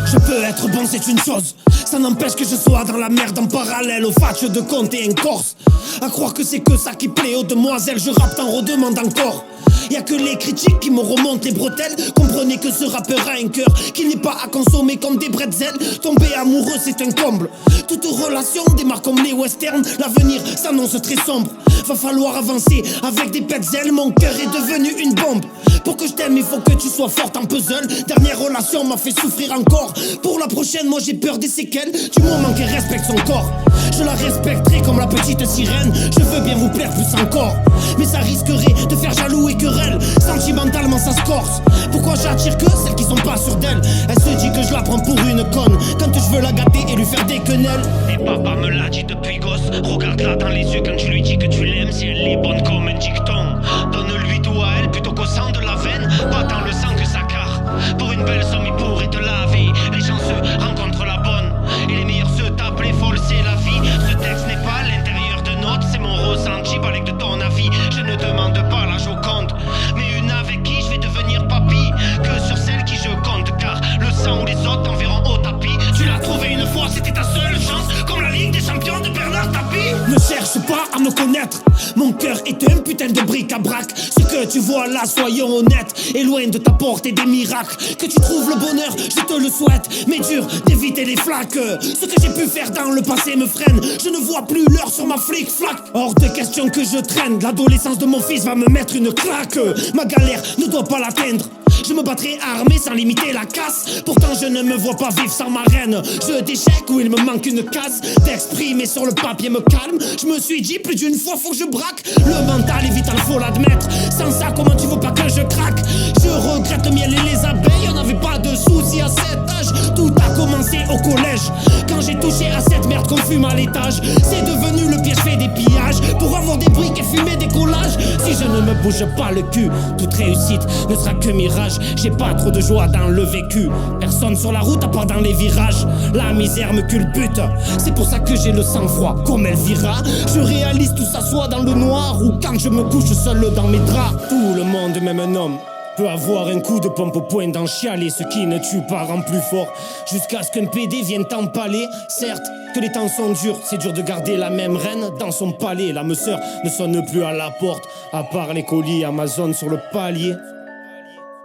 Je peux être bon, c'est une chose. Ça n'empêche que je sois dans la merde en parallèle au fatch de Comte et en Corse. À croire que c'est que ça qui plaît aux demoiselles. Je rappe, t'en redemande encore. Y'a que les critiques qui me remontent les bretelles. Comprenez que ce rappeur a un cœur qui n'est pas à consommer comme des bretzels. Tomber amoureux c'est un comble. Toute relation démarre comme les westerns. L'avenir s'annonce très sombre. Va falloir avancer avec des petzels. Mon cœur est devenu une bombe. Pour que je t'aime il faut que tu sois forte en puzzle. Dernière relation m'a fait souffrir encore. Pour la prochaine moi j'ai peur des séquelles du moment qu'elle respecte son corps. Je la respecterai comme la petite sirène. Je veux bien vous plaire plus encore, mais ça risquerait de faire jaloux et querelle. Sentimentalement ça se corse. Pourquoi j'attire que celles qui sont pas sûres d'elle? Elle se dit que je la prends pour une conne quand je veux la gâter et lui faire des quenelles. Et papa me l'a dit depuis gosse. Regarde-la dans les yeux quand tu lui dis que tu l'aimes. Si elle est bonne comme un dicton, donne-lui tout à elle plutôt qu'au sang de la veine. Pas tant le sang que sa carre. Pour une belle somme il pourrait te laver. Les gens se rencontrent la bonne et les meilleurs se tapent les folles, c'est la vie. Ce texte n'est pas l'intérieur de notes, c'est mon ressenti, balèque de ton avis. Je ne demande pas la Joconde, mais une avec qui je vais devenir papy. Que sur celle qui je compte, car le sang ou les autres t'enverront au tapis. Tu l'as trouvé une fois, c'était ta seule chance, comme la Ligue des Champions de Bernard Tapie. Ne cherche pas à me connaître, mon cœur est un putain de bric-à-brac. Ce que tu vois là, soyons honnêtes, est loin de t'apporter des miracles. Que tu trouves le bonheur, je te le souhaite, mais dur d'éviter les flaques. Ce que j'ai pu faire dans le passé me freine. Je ne vois plus l'heure sur ma flic-flac. Hors de question que je traîne, l'adolescence de mon fils va me mettre une claque. Ma galère ne doit pas l'atteindre. Je me battrai armé sans limiter la casse. Pourtant je ne me vois pas vivre sans ma reine. Jeu d'échecs où il me manque une case. D'exprimer sur le papier me calme. Je me suis dit plus d'une fois faut que je braque. Le mental est vital, faut l'admettre. Sans ça comment tu veux pas que je craque? Je regrette le miel et les abeilles. On n'avait pas de soucis à cet âge. Tout a commencé au collège, quand j'ai touché à cette merde qu'on fume à l'étage. C'est devenu le piège, fait des pillages pour avoir des briques et fumer des collages. Si je ne me bouge pas le cul, toute réussite ne sera que mirage. J'ai pas trop de joie dans le vécu. Personne sur la route à part dans les virages. La misère me culbute. C'est pour ça que j'ai le sang froid comme Elvira. Je réalise tout ça soit dans le noir ou quand je me couche seul dans mes draps. Tout le monde, même un homme, peut avoir un coup de pompe au point d'en chialer. Ce qui ne tue pas rend plus fort, jusqu'à ce qu'un PD vienne t'empaler. Certes que les temps sont durs, c'est dur de garder la même reine dans son palais. L'âme sœur ne sonne plus à la porte, à part les colis Amazon sur le palier.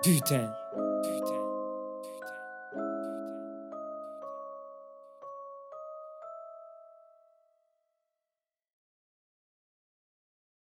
Putain.